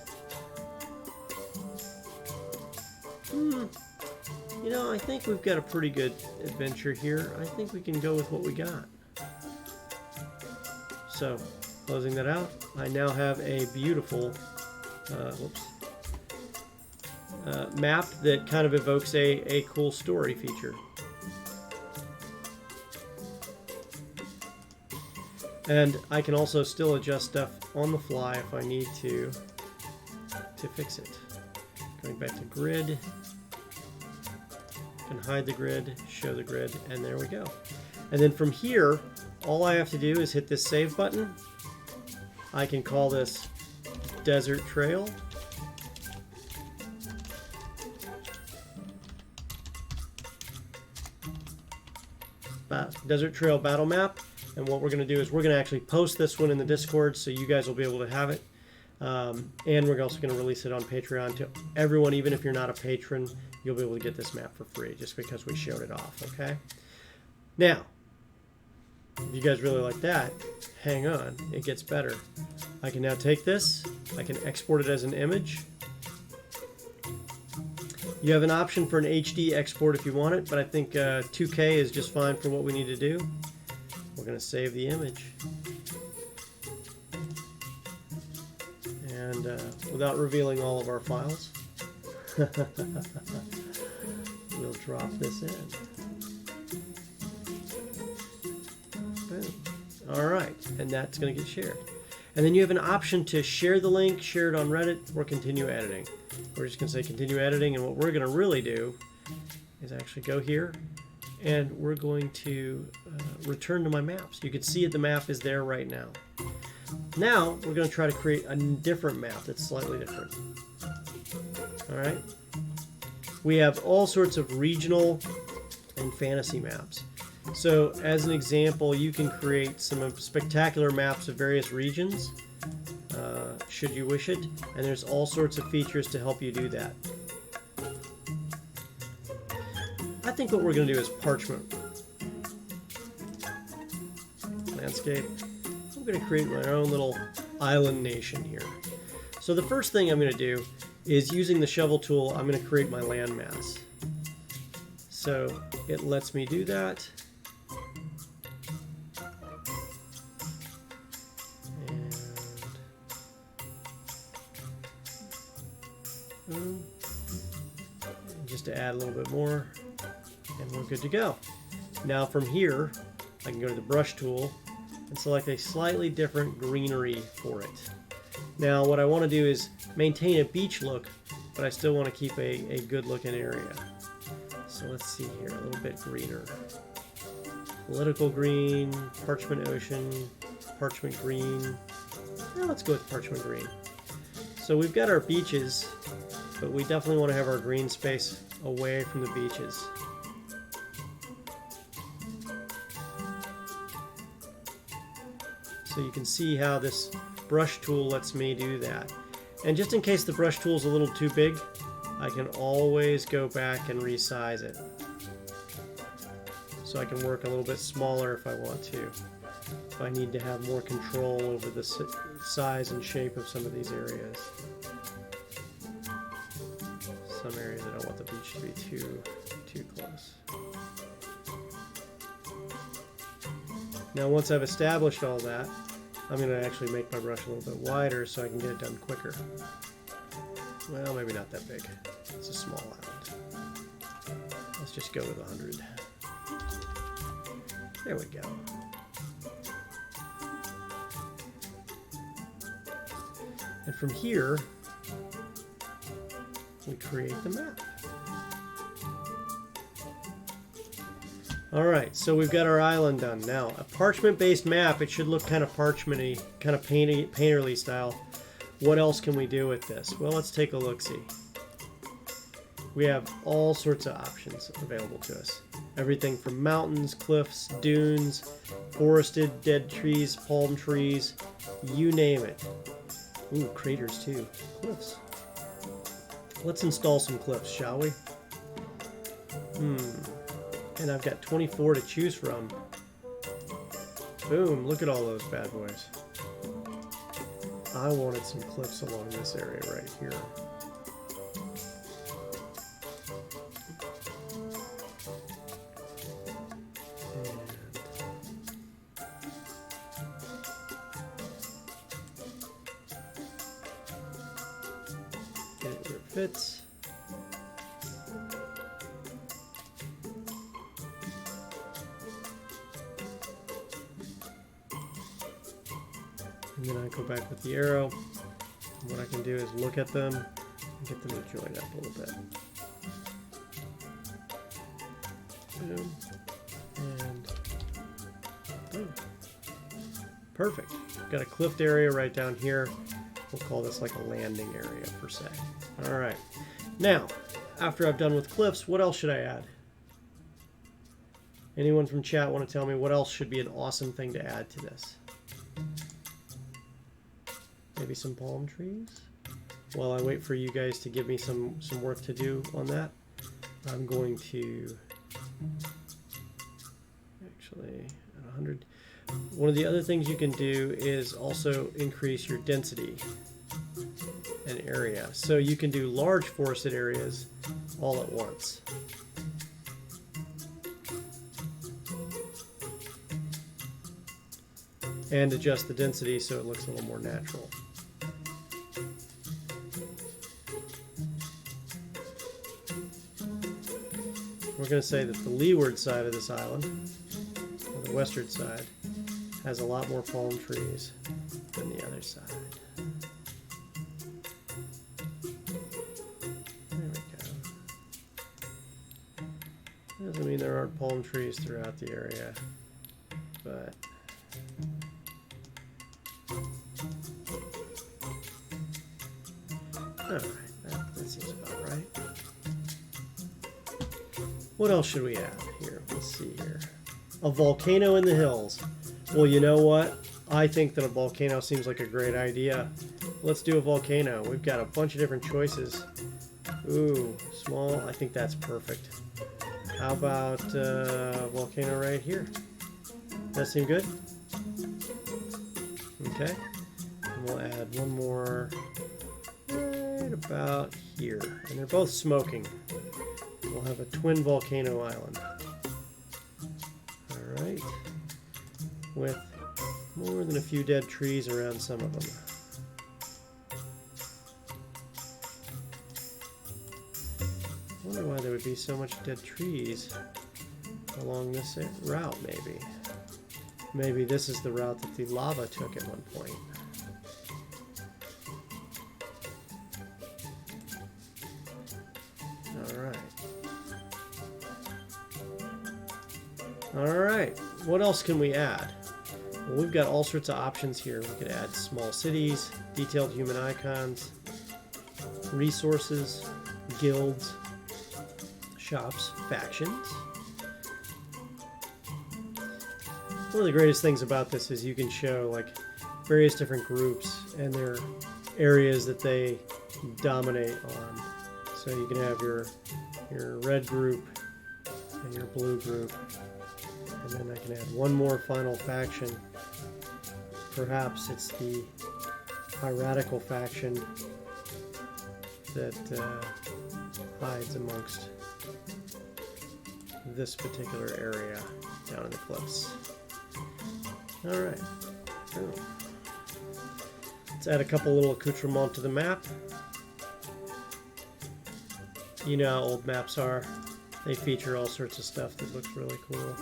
You know, I think we've got a pretty good adventure here. I think we can go with what we got. So, closing that out, I now have a beautiful map that kind of evokes a cool story feature. And I can also still adjust stuff on the fly if I need to fix it. Going back to grid. Can hide the grid, show the grid, and there we go. And then from here, all I have to do is hit this save button. I can call this Desert Trail. Desert Trail battle map. And what we're going to do is we're going to actually post this one in the Discord so you guys will be able to have it. And we're also going to release it on Patreon to everyone. Even if you're not a patron, you'll be able to get this map for free just because we showed it off, okay? Now, if you guys really like that, hang on, it gets better. I can now take this, I can export it as an image. You have an option for an HD export if you want it, but I think 2K is just fine for what we need to do. We're going to save the image. And without revealing all of our files, we'll drop this in. Boom. All right, and that's going to get shared. And then you have an option to share the link, share it on Reddit, or continue editing. We're just going to say continue editing, and what we're going to really do is actually go here, and we're going to return to my maps. You can see it, the map is there right now. Now, we're going to try to create a different map that's slightly different. Alright? We have all sorts of regional and fantasy maps. So, as an example, you can create some spectacular maps of various regions, should you wish it, and there's all sorts of features to help you do that. I think what we're going to do is parchment. Landscape. I'm going to create my own little island nation here. So the first thing I'm going to do is, using the shovel tool, I'm going to create my landmass. So it lets me do that. And just to add a little bit more, and we're good to go. Now from here, I can go to the brush tool and select a slightly different greenery for it. Now what I want to do is maintain a beach look, but I still want to keep a good looking area. So let's see here, a little bit greener. Political green, parchment ocean, parchment green. Now let's go with parchment green. So we've got our beaches, but we definitely want to have our green space away from the beaches. So you can see how this brush tool lets me do that. And just in case the brush tool is a little too big, I can always go back and resize it. So I can work a little bit smaller if I want to. If I need to have more control over the size and shape of some of these areas. Some areas I don't want the beach to be too close. Now once I've established all that, I'm going to actually make my brush a little bit wider so I can get it done quicker. Well, maybe not that big. It's a small island. Let's just go with 100. There we go. And from here, we create the map. Alright, so we've got our island done. Now, a parchment-based map, it should look kind of parchment-y, kind of painterly style. What else can we do with this? Well, let's take a look-see. We have all sorts of options available to us. Everything from mountains, cliffs, dunes, forested, dead trees, palm trees, you name it. Ooh, craters too. Cliffs. Let's install some cliffs, shall we? And I've got 24 to choose from. Boom, look at all those bad boys. I wanted some cliffs along this area right here. Get it where it fits. And then I go back with the arrow. And what I can do is look at them and get them to join up a little bit. Boom. And boom. Perfect. Got a cliffed area right down here. We'll call this like a landing area per se. Alright. Now, after I've done with cliffs, what else should I add? Anyone from chat want to tell me what else should be an awesome thing to add to this? Maybe some palm trees? While I wait for you guys to give me some work to do on that, I'm going to actually at 100. One of the other things you can do is also increase your density and area. So you can do large forested areas all at once. And adjust the density so it looks a little more natural. We're going to say that the leeward side of this island, or the westward side, has a lot more palm trees than the other side. There we go. Doesn't mean there aren't palm trees throughout the area, but alright, that seems about right. What else should we add here? Let's see here. A volcano in the hills. Well, you know what? I think that a volcano seems like a great idea. Let's do a volcano. We've got a bunch of different choices. Ooh, small. I think that's perfect. How about a volcano right here? That seem good? Okay. And we'll add one more right about here. And they're both smoking. We'll have a twin volcano island. Alright. With more than a few dead trees around some of them. I wonder why there would be so much dead trees along this route, maybe. Maybe this is the route that the lava took at one point. Alright, what else can we add? Well, we've got all sorts of options here. We could add small cities, detailed human icons, resources, guilds, shops, factions. One of the greatest things about this is you can show like various different groups and their areas that they dominate on. So you can have your red group and your blue group. And then I can add one more final faction. Perhaps it's the piratical faction that hides amongst this particular area down in the cliffs. Alright. So, let's add a couple little accoutrements to the map. You know how old maps are. They feature all sorts of stuff that looks really cool.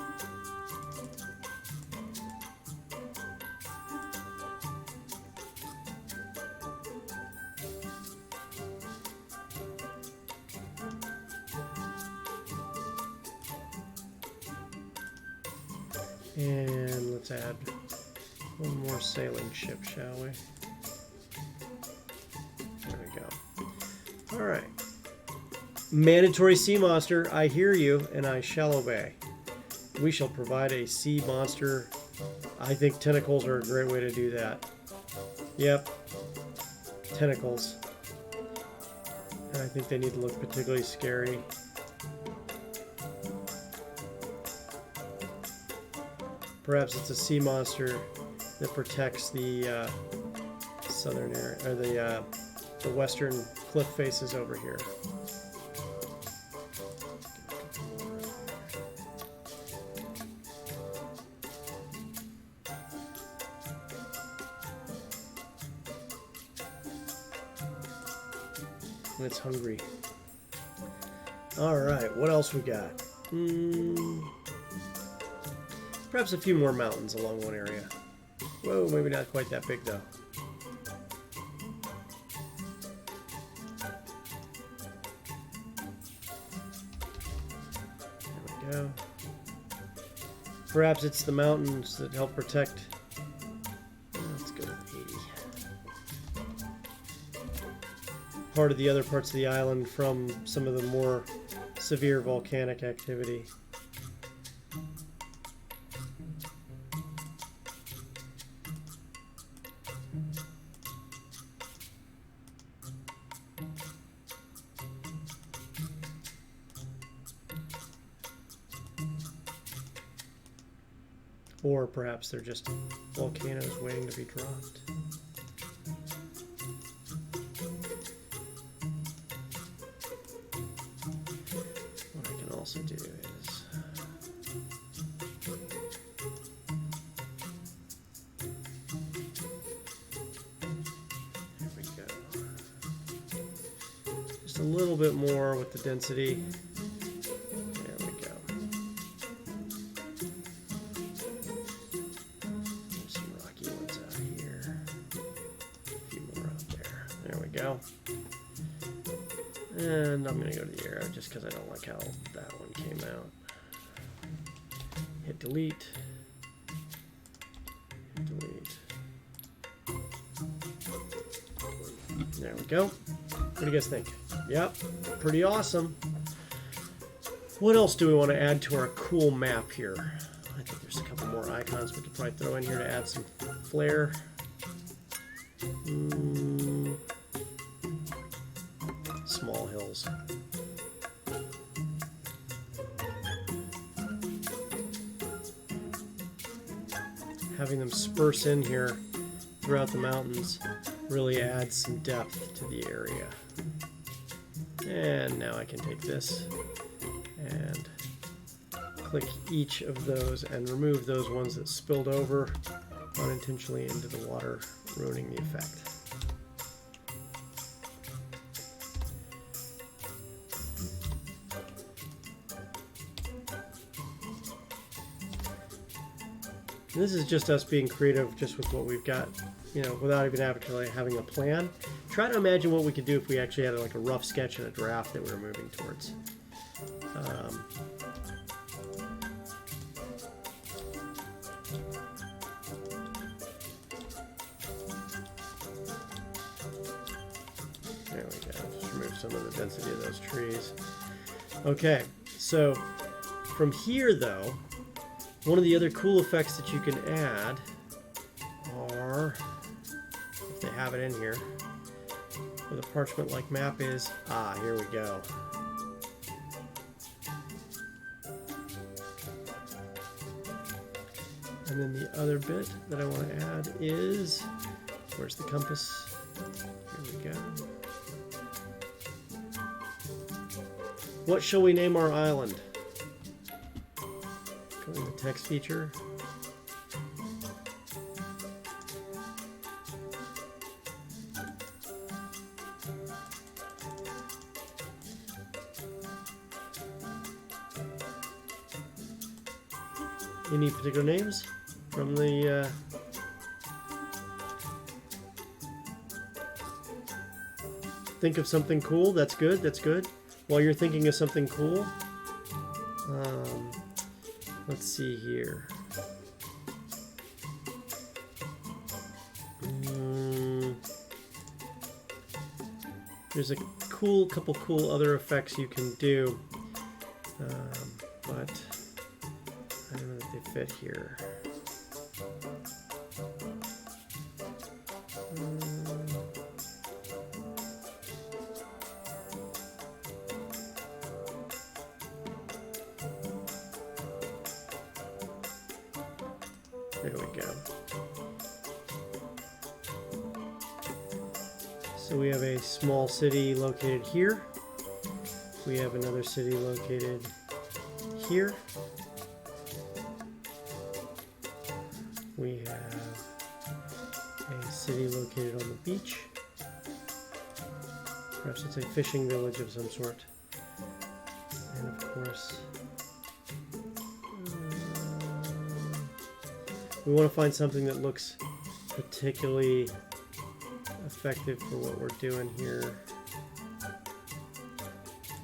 And let's add one more sailing ship, shall we? There we go. Alright. Mandatory sea monster, I hear you, and I shall obey. We shall provide a sea monster. I think tentacles are a great way to do that. Yep. Tentacles. And I think they need to look particularly scary. Perhaps it's a sea monster that protects the southern area, or the western cliff faces over here. And it's hungry. All right, what else we got? Perhaps a few more mountains along one area. Whoa, maybe not quite that big though. There we go. Perhaps it's the mountains that help protect. Let's go with 80. Part of the other parts of the island from some of the more severe volcanic activity. Or perhaps they're just volcanoes waiting to be dropped. What I can also do is there we go. Just a little bit more with the density. And I'm going to go to the arrow just because I don't like how that one came out. Hit delete. Hit delete. There we go. What do you guys think? Yep, pretty awesome. What else do we want to add to our cool map here? I think there's a couple more icons we could probably throw in here to add some flair. Small hills. Having them disperse in here throughout the mountains really adds some depth to the area. And now I can take this and click each of those and remove those ones that spilled over unintentionally into the water, ruining the effect. This is just us being creative just with what we've got, you know, without even actually having a plan. Try to imagine what we could do if we actually had like a rough sketch and a draft that we were moving towards. There we go. Just remove some of the density of those trees. Okay, so from here though, one of the other cool effects that you can add are, if they have it in here, where the parchment-like map is, here we go. And then the other bit that I want to add is, where's the compass? Here we go. What shall we name our island? Go in the text feature. Any particular names from the think of something cool? That's good. That's good. While you're thinking of something cool, let's see here. There's a couple cool other effects you can do, but I don't know if they fit here. There we go. So we have a small city located here. We have another city located here. We have a city located on the beach. Perhaps it's a fishing village of some sort. And of course, we want to find something that looks particularly effective for what we're doing here.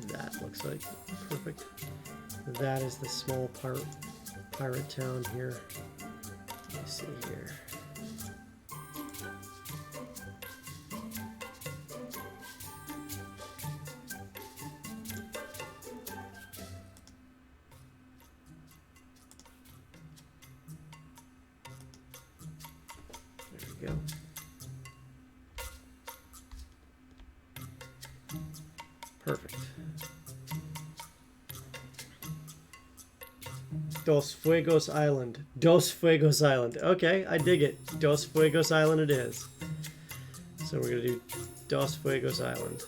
That looks like perfect. That is the small pirate town here. Let me see here. There we go. Perfect. Dos Fuegos Island. Dos Fuegos Island. Okay, I dig it. Dos Fuegos Island it is. So we're going to do Dos Fuegos Island.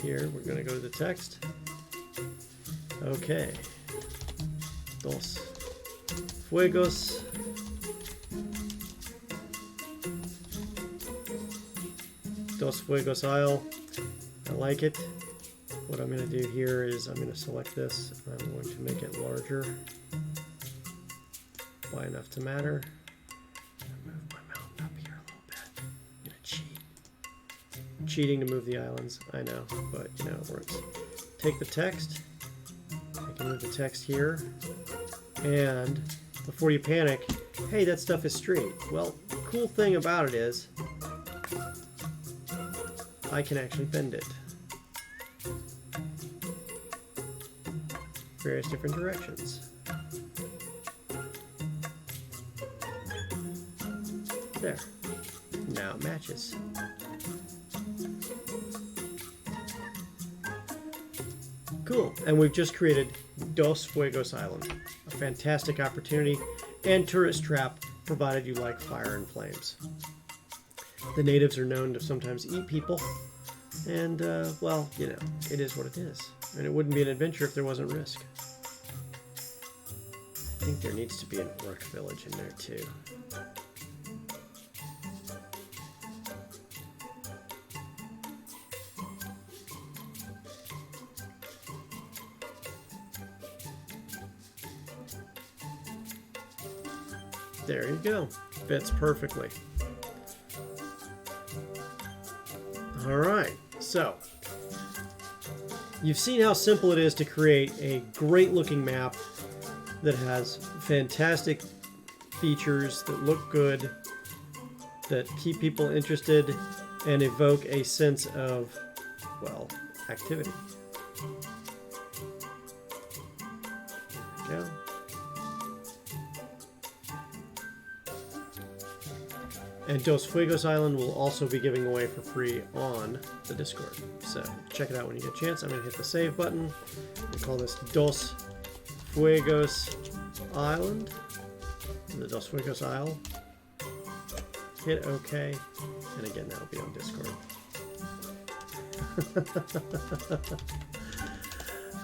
Here, we're going to go to the text. Okay. Dos Fuegos Dos Fuegos Isle. I like it. What I'm going to do here is I'm going to select this and I'm going to make it larger by enough to matter. Move my mountain up here a little bit. I'm going to cheat. Cheating to move the islands, I know, but you know it works. Take the text. I can move the text here. And before you panic, hey, that stuff is straight. Well, the cool thing about it is I can actually bend it various different directions. There. Now it matches. Cool. And we've just created Dos Fuegos Island. A fantastic opportunity and tourist trap, provided you like fire and flames. The natives are known to sometimes eat people, and, well, you know, it is what it is. And it wouldn't be an adventure if there wasn't risk. I think there needs to be an orc village in there, too. There you go. Fits perfectly. All right, so you've seen how simple it is to create a great looking map that has fantastic features that look good, that keep people interested and evoke a sense of, well, activity. There we go. And Dos Fuegos Island will also be giving away for free on the Discord. So check it out when you get a chance. I'm going to hit the save button. We call this Dos Fuegos Island. The Dos Fuegos Isle. Hit OK. And again, that'll be on Discord.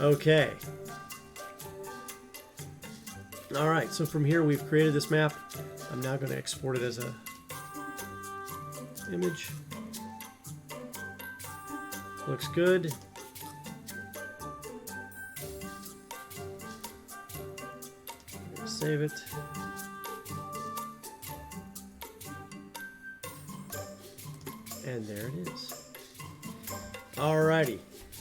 Okay. All right, so from here we've created this map. I'm now going to export it as a image. Looks good. I'm going to save it. And there it is. Alrighty.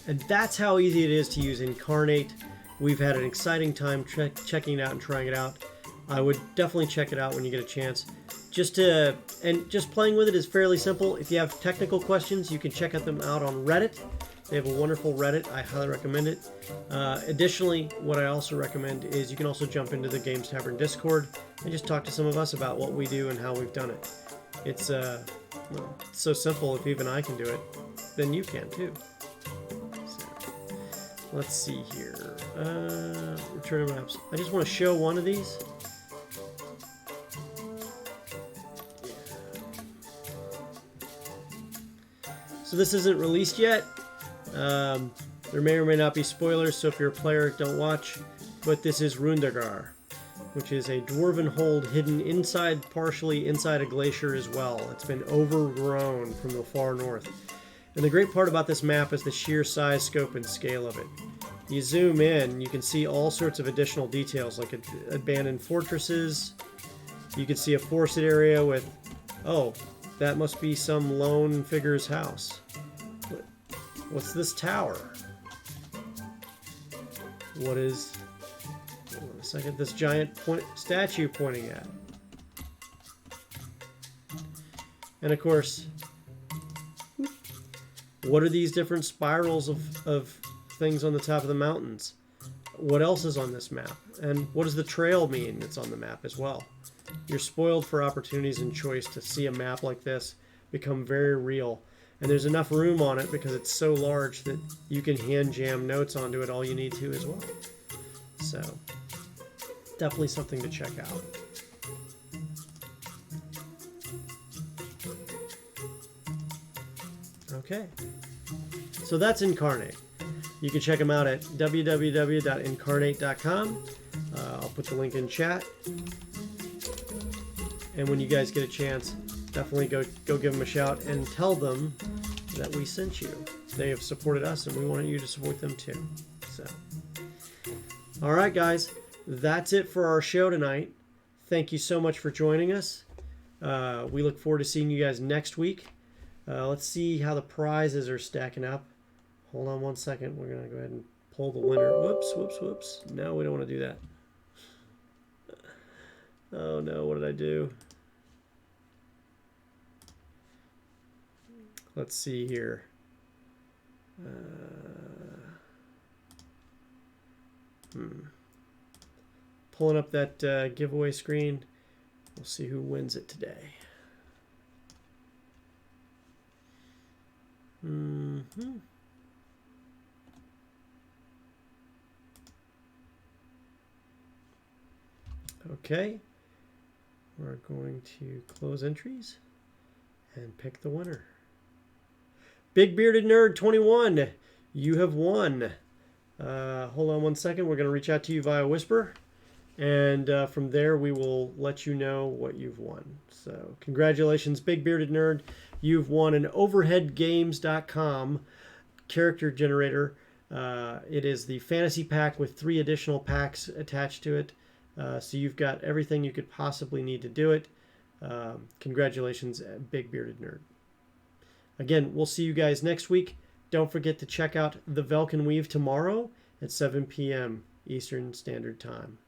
And that's how easy it is to use Incarnate We've had an exciting time checking it out and trying it out. I would definitely check it out when you get a chance. Just playing with it is fairly simple. If you have technical questions, you can check them out on Reddit. They have a wonderful Reddit. I highly recommend it. Additionally, what I also recommend is you can also jump into the Games Tavern Discord and just talk to some of us about what we do and how we've done it. It's so simple. If even I can do it, then you can too. So, let's see here. Return to maps. I just want to show one of these. So this isn't released yet. There may or may not be spoilers, so if you're a player, don't watch. But this is Rundagar, which is a dwarven hold hidden partially inside a glacier as well. It's been overgrown from the far north. And the great part about this map is the sheer size, scope, and scale of it. You zoom in, you can see all sorts of additional details, like abandoned fortresses. You can see a forested area with, oh, that must be some lone figure's house. What's this tower? What is... Hold on a second. This giant statue pointing at. And of course, what are these different spirals of things on the top of the mountains? What else is on this map? And what does the trail mean that's on the map as well? You're spoiled for opportunities and choice to see a map like this become very real. And there's enough room on it because it's so large that you can hand jam notes onto it all you need to as well. So, definitely something to check out. Okay. So that's Incarnate. You can check them out at www.incarnate.com. I'll put the link in chat. And when you guys get a chance, definitely go give them a shout and tell them that we sent you. They have supported us, and we wanted you to support them too. So, all right, guys, that's it for our show tonight. Thank you so much for joining us. We look forward to seeing you guys next week. Let's see how the prizes are stacking up. Hold on one second. We're gonna go ahead and pull the winner. Whoops. No, we don't want to do that. Oh no, what did I do? Let's see here. Pulling up that giveaway screen. We'll see who wins it today. Okay. We're going to close entries and pick the winner. Big Bearded Nerd 21, you have won. Hold on one second. We're going to reach out to you via Whisper. And from there, we will let you know what you've won. So congratulations, Big Bearded Nerd. You've won an overheadgames.com character generator. It is the fantasy pack with 3 additional packs attached to it. So you've got everything you could possibly need to do it. Congratulations, Big Bearded Nerd. Again, we'll see you guys next week. Don't forget to check out The Velkin Weave tomorrow at 7 p.m. Eastern Standard Time.